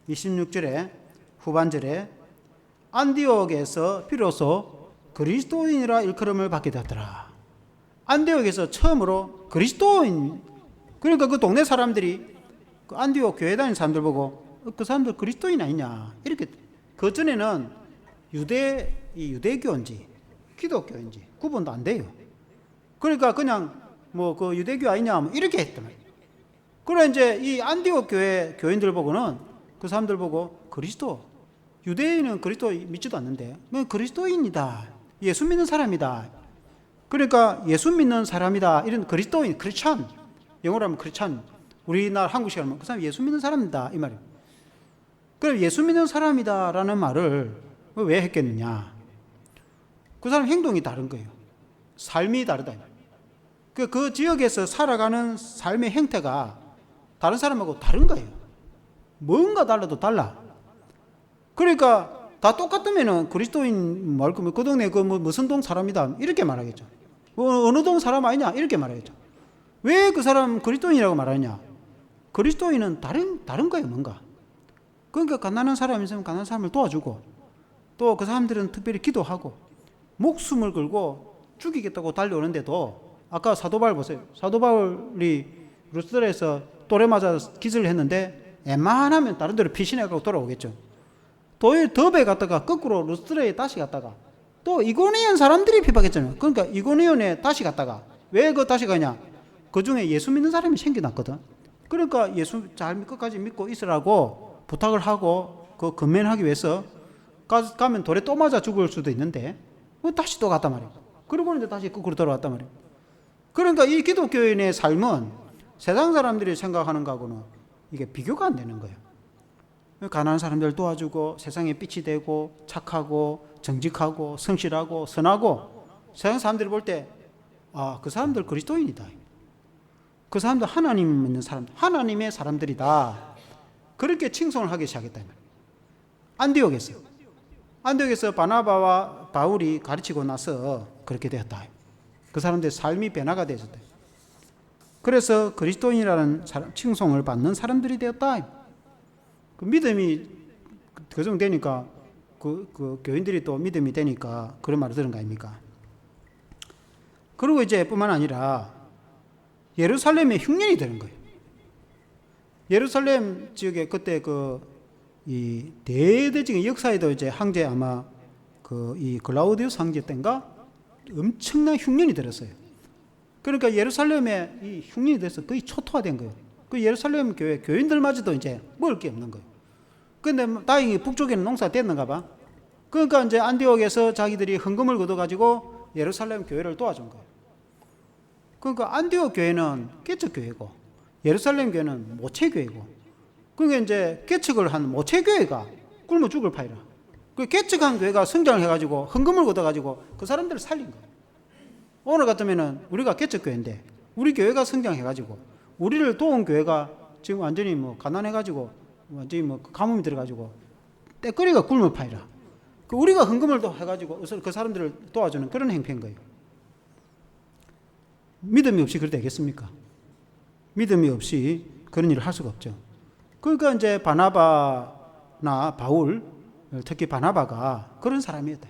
26절에 후반절에 안디옥에서 비로소 그리스도인이라 일컬음을 받게 되었더라. 안디옥에서 처음으로 그리스도인, 그러니까 그 동네 사람들이 그 안디옥 교회 다니는 사람들 보고 그 사람들 그리스도인 아니냐 이렇게. 그 전에는 유대교인지 기독교인지 구분도 안 돼요. 그러니까 그냥 뭐 그 유대교 아니냐 뭐 이렇게 했단 말이에요. 그래 이제 이 안디옥 교회 교인들 보고는 그 사람들 보고 그리스도, 유대인은 그리스도 믿지도 않는데 그리스도인이다, 예수 믿는 사람이다. 그러니까 예수 믿는 사람이다 이런 그리스도인, 크리스찬, 영어로 하면 크리스찬, 우리나라 한국식으로 하면 그 사람 예수 믿는 사람이다 이 말이에요. 그럼 예수 믿는 사람이다라는 말을 왜 했겠느냐? 그 사람 행동이 다른 거예요. 삶이 다르다. 그 지역에서 살아가는 삶의 형태가 다른 사람하고 다른 거예요. 뭔가 달라도 달라. 그러니까 다 똑같으면은 그리스도인 말 거면 그 동네 그 무슨 동 사람이다 이렇게 말하겠죠. 어느 동 사람 아니냐 이렇게 말하겠죠. 왜 그 사람 그리스도인이라고 말하냐? 그리스도인은 다른 거예요, 뭔가. 그러니까 가난한 사람이 있으면 가난한 사람을 도와주고, 또 그 사람들은 특별히 기도하고, 목숨을 걸고 죽이겠다고 달려오는데도, 아까 사도 바울 보세요. 사도 바울이 루스드라에서 또래 맞아 기절을 했는데 웬만하면 다른 데로 피신해가고 돌아오겠죠. 더베 갔다가 거꾸로 루스드라에 다시 갔다가 또 이고니온 사람들이 핍박했잖아요. 그러니까 이고니온에 다시 갔다가 왜 다시 가냐? 그 중에 예수 믿는 사람이 생겨났거든. 그러니까 예수 잘 끝까지 믿고 있으라고 부탁을 하고 그 건면하기 위해서 가면 돌에 또 맞아 죽을 수도 있는데 다시 또 갔단 말이에요. 그러고 이제 다시 거꾸로 돌아왔단 말이에요. 그러니까 이 기독교인의 삶은 세상 사람들이 생각하는 거하고는 이게 비교가 안 되는 거예요. 가난한 사람들 도와주고 세상에 빛이 되고 착하고 정직하고 성실하고 선하고 세상 사람들이 볼 때 그 사람들 그리스도인이다. 그 사람들 하나님 믿는 사람, 하나님의 사람들이다. 그렇게 칭송을 하기 시작했다. 안디옥에서 바나바와 바울이 가르치고 나서 그렇게 되었다. 그 사람들의 삶이 변화가 되었다. 그래서 그리스도인이라는 칭송을 받는 사람들이 되었다. 그 믿음이 교정되니까 그 교인들이 또 믿음이 되니까 그런 말을 들은 거 아닙니까? 그리고 이제 뿐만 아니라 예루살렘에 흉년이 되는 거예요. 예루살렘 지역에 그때 이 대대적인 역사에도 이제 황제 아마 이 글라우디우스 황제 때인가 엄청난 흉년이 들었어요. 그러니까 예루살렘에 이 흉년이 돼서 거의 초토화된 거예요. 그 예루살렘 교회 교인들마저도 이제 먹을 게 없는 거예요. 근데 다행히 북쪽에는 농사 됐는가 봐. 그러니까 이제 안디옥에서 자기들이 헌금을 걷어가지고 예루살렘 교회를 도와준 거예요. 그러니까 안디옥 교회는 개척교회고 예루살렘 교회는 모체교회고, 그러니까 이제 개척을 한 모체교회가 굶어 죽을 파이라. 그 개척한 교회가 성장을 해가지고 헌금을 걷어가지고 그 사람들을 살린 거예요. 오늘 같으면은 우리가 개척교회인데 우리 교회가 성장해가지고 우리를 도운 교회가 지금 완전히 가난해가지고 완전히 가뭄이 들어가지고 떼거리가 굶어 파이라. 우리가 헌금을 해가지고 그 사람들을 도와주는 그런 행패인 거예요. 믿음이 없이 그렇게 되겠습니까? 믿음이 없이 그런 일을 할 수가 없죠. 그러니까 이제 바나바나 바울, 특히 바나바가 그런 사람이었다.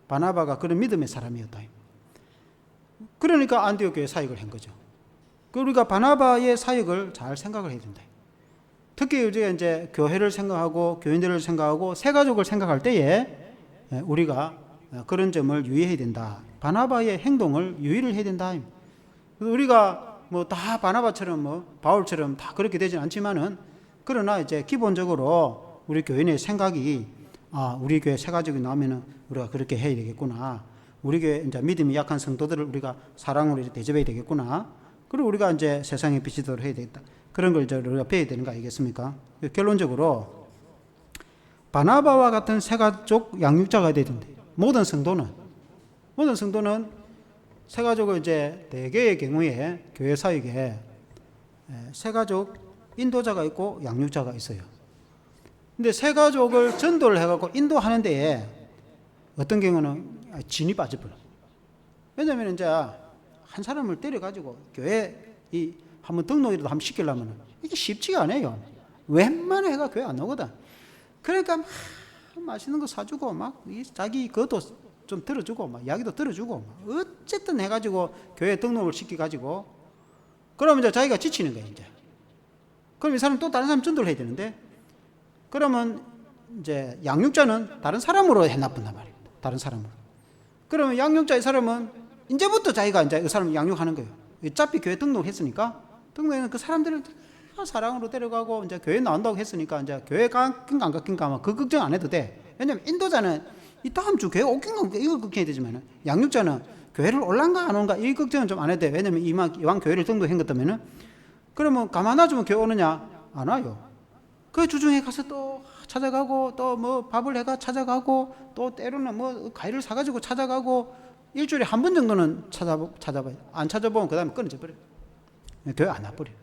바나바가 그런 믿음의 사람이었다. 그러니까 안디옥 교회 사역을 한 거죠. 그 우리가 바나바의 사역을 잘 생각을 해야 된다. 특히 이제 교회를 생각하고 교인들을 생각하고 새가족을 생각할 때에 우리가 그런 점을 유의해야 된다. 바나바의 행동을 유의를 해야 된다. 그래서 우리가 뭐 다 바나바처럼 뭐 바울처럼 다 그렇게 되진 않지만은, 그러나 이제 기본적으로 우리 교인의 생각이, 우리 교회 새가족이 나오면은 우리가 그렇게 해야 되겠구나. 우리 교회 이제 믿음이 약한 성도들을 우리가 사랑으로 대접해야 되겠구나. 그리고 우리가 이제 세상의 빛이 되도록 해야 되겠다. 그런 걸 이제 우리가 배워야 되는 거 아니겠습니까? 결론적으로 바나바와 같은 새가족 양육자가 되야 된다. 모든 성도는 새가족을 이제 대개의 경우에 교회 사역에 새가족 인도자가 있고 양육자가 있어요. 근데 새가족을 전도를 해갖고 인도하는 데에 어떤 경우는 진이 빠져버려. 왜냐면 이제 한 사람을 때려가지고 교회 한번 등록이라도 한번 시키려면 이게 쉽지가 않아요. 웬만해 해가 교회 안 나오거든. 그러니까 막 맛있는 거 사주고 막 자기 그것도 좀 들어주고 막 이야기도 들어주고 막 어쨌든 해가지고 교회 등록을 시켜가지고, 그러면 이제 자기가 지치는 거예요. 이제 그럼 이 사람 또 다른 사람 전도를 해야 되는데, 그러면 이제 양육자는 다른 사람으로 해놔본단 말이에요. 다른 사람으로. 그러면 양육자 이 사람은 이제부터 자기가 이제 그 사람을 양육하는 거예요. 어차피 교회 등록했으니까, 등록에는 그 사람들을 사랑으로 데려가고 이제 교회 나온다고 했으니까 이제 교회 깎인가 안 깎인가 그 걱정 안 해도 돼. 왜냐면 인도자는 이 다음 주 교회 오긴가 이걸 걱정해야 되지만, 양육자는 교회를 올란가 안 온가 이 걱정은 좀 안 해도 돼. 왜냐면 이왕 교회를 등록한 것 때문에. 그러면 가만 놔주면 교회 오느냐? 안 와요. 그 주중에 가서 또 찾아가고, 또 뭐 밥을 해가 찾아가고, 또 때로는 뭐 과일을 사가지고 찾아가고, 일주일에 한 번 정도는 찾아봐요. 안 찾아보면 그 다음에 끊어져 버려요. 교회 안 와버려요.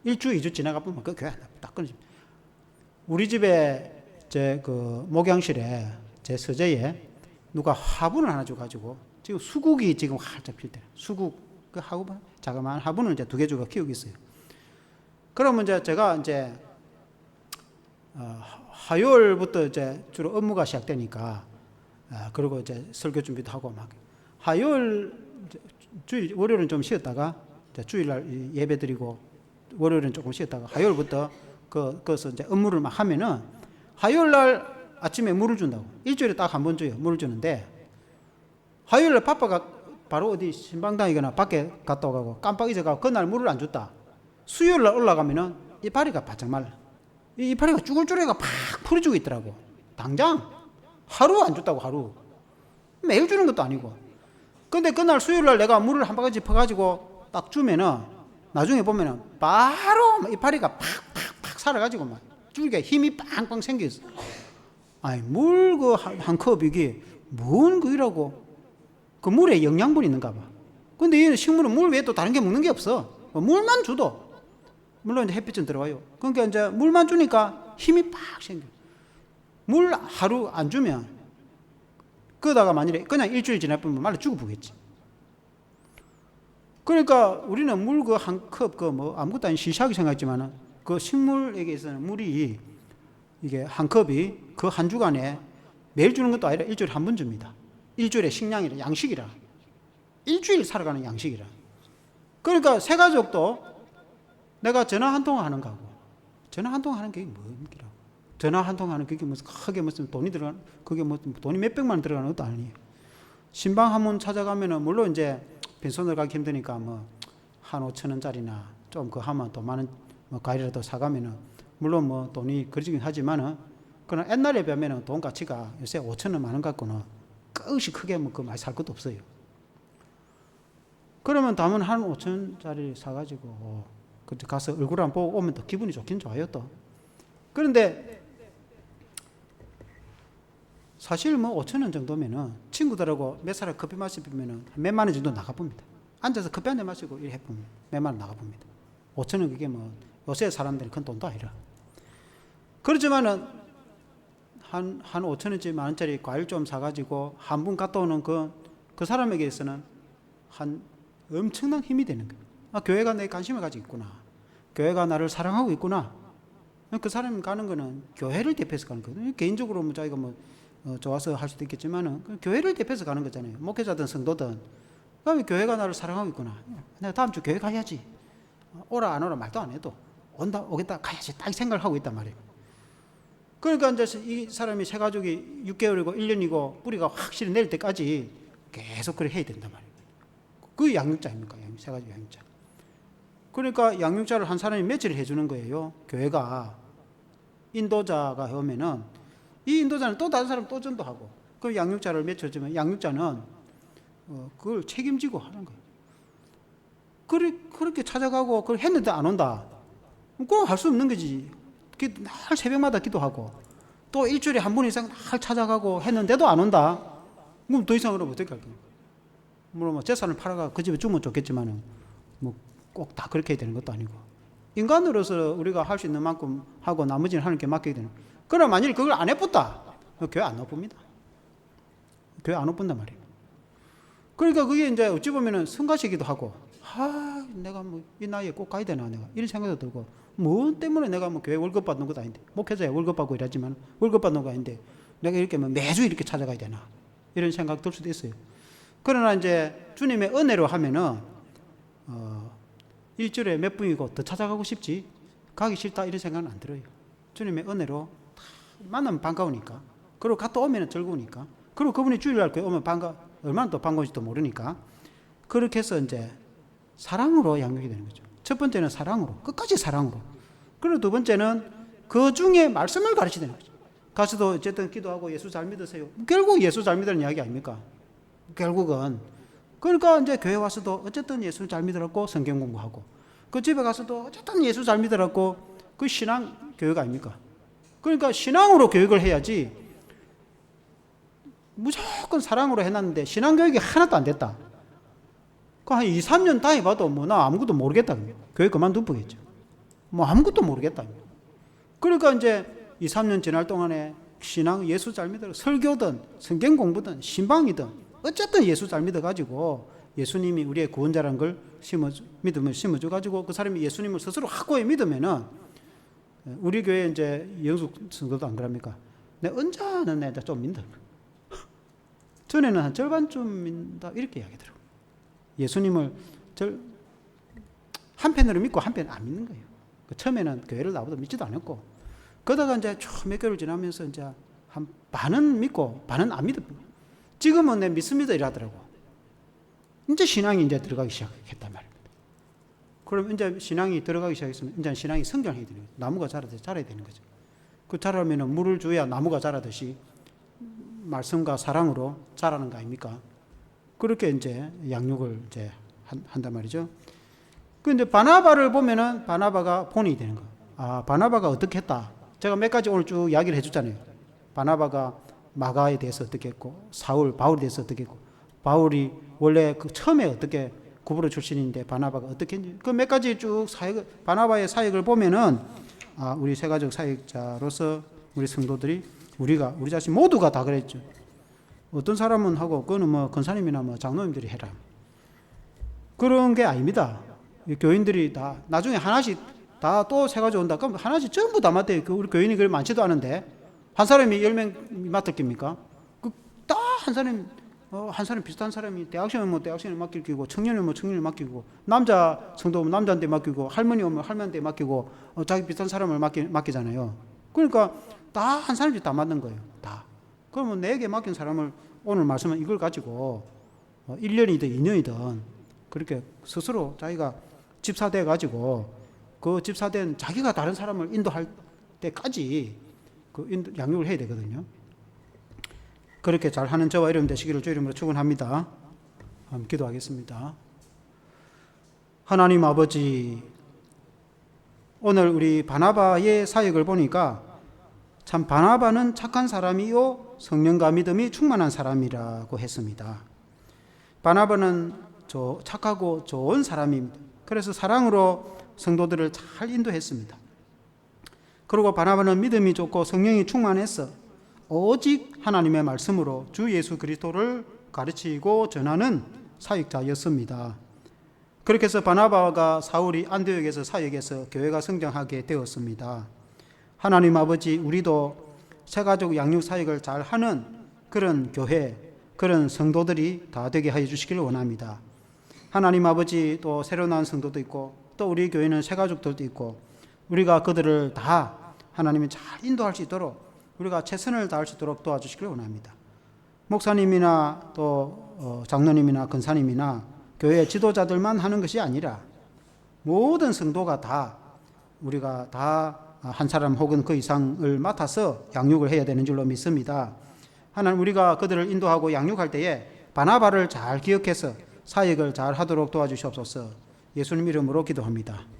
일주, 2주 지나가 보면 그 교회 안 와. 딱 끊어져. 우리 집에 제 그 목양실에 제 서재에 누가 화분을 하나 줘가지고 지금 수국이 지금 활짝 필 때, 수국 그 화분, 자그마한 화분을 이제 2개 주고 키우고 있어요. 그러면 이제 제가 이제 화요일부터 이제 주로 업무가 시작되니까, 그리고 이제 설교 준비도 하고 막 화요일, 월요일은 좀 쉬었다가 이제 주일날 예배 드리고, 월요일은 조금 쉬었다가 화요일부터 거기서 이제 업무를 막 하면은 화요일날 아침에 물을 준다고. 일주일에 딱 한 번 줘요. 물을 주는데, 화요일날 바빠가 바로 어디 신방당이거나 밖에 갔다 오고 깜빡 잊어가고 그날 물을 안 줬다. 수요일날 올라가면은 이파리가 바짝 말라. 이 이파리가 쭈글쭈글해가 팍 풀어주고 있더라고. 당장 하루 안 줬다고. 하루 매일 주는 것도 아니고. 근데 그날 수요일날 내가 물을 한 바가지 퍼가지고 딱 주면은 나중에 보면은 바로 이파리가 팍팍팍 살아가지고 막 줄기에 힘이 빵빵 생겼어. 아니 물 그 한 컵 이게 뭔 그이라고. 그 물에 영양분이 있는가 봐. 근데 얘는 식물은 물 외에 또 다른 게 먹는 게 없어. 물만 줘도, 물론 이제 햇빛은 들어와요. 그러니까 이제 물만 주니까 힘이 팍 생겨. 물 하루 안 주면, 그러다가 만일에 그냥 일주일 지나보면 말라 죽어보겠지. 그러니까 우리는 물 그 한 컵 그 뭐 아무것도 아닌 시시하게 생각했지만은, 그 식물에게서는 물이 이게 한 컵이 그 한 주간에 매일 주는 것도 아니라 일주일에 한 번 줍니다. 일주일에 식량이라, 양식이라. 일주일 살아가는 양식이라. 그러니까 새가족도 내가 전화 한 통 하는 거고, 전화 한 통 하는 게 뭡니까? 전화 한 통 하는 그게 무슨 크게 무슨 돈이 들어가는, 그게 뭐 돈이 몇백만 원 들어가는 것도 아니에요. 신방 한 번 찾아가면은 물론 이제 빈손으로 가기 힘드니까 뭐 한 5천 원짜리나 좀 그 하면 또 많은 뭐 과일이라도 사가면은 물론 뭐 돈이 그러긴 하지만은, 그러나 옛날에 비하면은 돈 가치가 요새 5천 원, 만 원 갖고는 끝이 크게 뭐 그 많이 살 것도 없어요. 그러면 담은 한 5천 원짜리 사가지고 그때 가서 얼굴 안 보고 오면 또 기분이 좋긴 좋아요 또. 그런데 사실 뭐 5천 원 정도면은 친구들하고 몇 사람 커피 마시면은 몇만 원 정도 나가봅니다. 앉아서 커피 한 잔 마시고 이렇게 해보면 몇만 원 나가봅니다. 5천 원 그게 뭐 요새 사람들이 큰 돈도 아니라. 그렇지만은 한 5천 원짜리, 만 원짜리 과일 좀 사가지고 한 분 갔다 오는 그 사람에게서는 한 엄청난 힘이 되는 거예요. 교회가 내 관심을 가지고 있구나. 교회가 나를 사랑하고 있구나. 그 사람이 가는 거는 교회를 대표해서 가는 거거든요. 개인적으로 뭐 자기가 뭐 좋아서 할 수도 있겠지만은 교회를 대표해서 가는 거잖아요. 목회자든 성도든 그다음에 교회가 나를 사랑하고 있구나. 내가 다음 주 교회 가야지. 오라 안 오라 말도 안 해도 온다 오겠다 가야지 딱 생각을 하고 있단 말이에요. 그러니까 이제 이 사람이 새 가족이 6개월이고 1년이고 뿌리가 확실히 내릴 때까지 계속 그렇게 해야 된단 말이에요. 그 양육자입니까? 새 가족 양육자. 그러니까 양육자를 한 사람이 며칠 해주는 거예요. 교회가 인도자가 오면은 이 인도자는 또 다른 사람 또 전도하고 그 양육자를 며칠 주면 양육자는 그걸 책임지고 하는 거예요. 그렇게 찾아가고 그걸 했는데 안 온다. 그건 할 수 없는 거지. 날 새벽마다 기도하고 또 일주일에 한 번 이상 날 찾아가고 했는데도 안 온다. 그럼 더 이상으로 어떻게 할 거예요? 물론 뭐 재산을 팔아가 그 집에 주면 좋겠지만은 뭐 꼭 다 그렇게 해야 되는 것도 아니고 인간으로서 우리가 할 수 있는 만큼 하고 나머지는 하나님께 맡기게 되는. 그러나 만일 그걸 안 해봤다, 교회 안 오릅니다. 교회 안 오픈단 말이에요. 그러니까 그게 이제 어찌 보면은 성가시기도 하고, 내가 뭐 이 나이에 꼭 가야 되나 내가 이런 생각도 들고, 뭐 때문에 내가 뭐 교회 월급 받는 것도 아닌데, 목회자야 월급 받고 일하지만 월급 받는 거 아닌데 내가 이렇게 뭐 매주 이렇게 찾아가야 되나 이런 생각 들 수도 있어요. 그러나 이제 주님의 은혜로 하면은 일주일에 몇 분이고 더 찾아가고 싶지, 가기 싫다 이런 생각은 안 들어요. 주님의 은혜로 만나면 반가우니까, 그리고 갔다 오면 즐거우니까, 그리고 그분이 주일날 교회 오면 얼마나 또 반가운지도 모르니까, 그렇게 해서 이제 사랑으로 양육이 되는 거죠. 첫 번째는 사랑으로, 끝까지 사랑으로. 그리고 두 번째는 그 중에 말씀을 가르치는 거죠. 가서도 어쨌든 기도하고 예수 잘 믿으세요. 결국 예수 잘 믿으라는 이야기 아닙니까? 결국은. 그러니까 이제 교회 와서도 어쨌든 예수 잘 믿으라고 성경 공부하고, 그 집에 가서도 어쨌든 예수 잘 믿으라고, 그 신앙 교육 아닙니까? 그러니까 신앙으로 교육을 해야지, 무조건 사랑으로 해놨는데 신앙 교육이 하나도 안 됐다. 한 2, 3년 다녀봐도 뭐 나 아무것도 모르겠다. 교회 그만두겠죠. 뭐 아무것도 모르겠다. 그러니까 이제 2, 3년 지날 동안에 신앙, 예수 잘 믿어, 설교든 성경 공부든 신방이든 어쨌든 예수 잘 믿어가지고 예수님이 우리의 구원자라는 걸 믿음을 심어줘가지고 그 사람이 예수님을 스스로 확고히 믿으면은, 우리 교회 이제 영숙 성도도 안 그럽니까? 내 언제는 내가 좀 믿는다. 전에는 한 절반쯤 믿는다 이렇게 이야기하더라고요. 예수님을 한편으로 믿고 한편 안 믿는 거예요. 처음에는 교회를 나보다 믿지도 않았고, 그러다가 이제 몇 개월 지나면서 이제 한 반은 믿고 반은 안 믿어. 지금은 내 믿습니다 이러더라고. 이제 신앙이 이제 들어가기 시작했단 말입니다. 그럼 이제 신앙이 들어가기 시작했으면 이제 신앙이 성장해야 되는 거죠. 나무가 자라야 되는 거죠. 그 자라면은 물을 줘야 나무가 자라듯이 말씀과 사랑으로 자라는 거 아닙니까? 그렇게 이제 양육을 이제 한단 말이죠. 그 이제 바나바를 보면은 바나바가 본이 되는 거. 바나바가 어떻게 했다. 제가 몇 가지 오늘 쭉 이야기를 해줬잖아요. 바나바가 마가에 대해서 어떻게 했고, 바울에 대해서 어떻게 했고, 바울이 원래 그 처음에 어떻게 구브로 출신인데 바나바가 어떻게 했는지, 그 몇 가지 쭉 바나바의 사역을 보면은, 우리 새가족 사역자로서 우리 성도들이 우리 자신 모두가 다 그랬죠. 어떤 사람은 하고, 그거는 뭐 권사님이나 뭐 장로님들이 해라. 그런 게 아닙니다. 교인들이 다 나중에 하나씩 다 또 새가족 온다. 그럼 하나씩 전부 다 맡아요. 우리 교인이 그리 많지도 않은데 한 사람이 10명 맡을 깁니까? 딱 한 사람 비슷한 사람이 대학생이면 뭐 대학생을 맡길 끼고, 청년이면 뭐 청년을 맡기고, 남자 성도 오면 남자한테 맡기고, 할머니 오면 할머니한테 맡기고, 자기 비슷한 사람을 맡기잖아요. 그러니까 다 한 사람씩 다 맡는 거예요. 다. 그러면 내게 맡긴 사람을 오늘 말씀은 이걸 가지고 1년이든 2년이든 그렇게 스스로 자기가 집사돼 가지고, 그 집사된 자기가 다른 사람을 인도할 때까지 양육을 해야 되거든요. 그렇게 잘하는 저와 여러분 되시기를 주 이름으로 축원합니다. 기도하겠습니다. 하나님 아버지, 오늘 우리 바나바의 사역을 보니까 참 바나바는 착한 사람이요 성령과 믿음이 충만한 사람이라고 했습니다. 바나바는 착하고 좋은 사람입니다. 그래서 사랑으로 성도들을 잘 인도했습니다. 그리고 바나바는 믿음이 좋고 성령이 충만해서 오직 하나님의 말씀으로 주 예수 그리스도를 가르치고 전하는 사역자였습니다. 그렇게 해서 바나바가 사울이 안디옥에서 사역해서 교회가 성장하게 되었습니다. 하나님 아버지, 우리도 새가족 양육 사역을 잘 하는 그런 교회, 그런 성도들이 다 되게 하여 주시기를 원합니다. 하나님 아버지 또 새로 나온 성도도 있고 또 우리 교회는 새가족들도 있고 우리가 그들을 다 하나님이 잘 인도할 수 있도록 우리가 최선을 다할 수 있도록 도와주시길 원합니다. 목사님이나 또 장로님이나 권사님이나 교회 지도자들만 하는 것이 아니라 모든 성도가 다 우리가 다 한 사람 혹은 그 이상을 맡아서 양육을 해야 되는 줄로 믿습니다. 하나님 우리가 그들을 인도하고 양육할 때에 바나바를 잘 기억해서 사역을 잘 하도록 도와주시옵소서. 예수님 이름으로 기도합니다.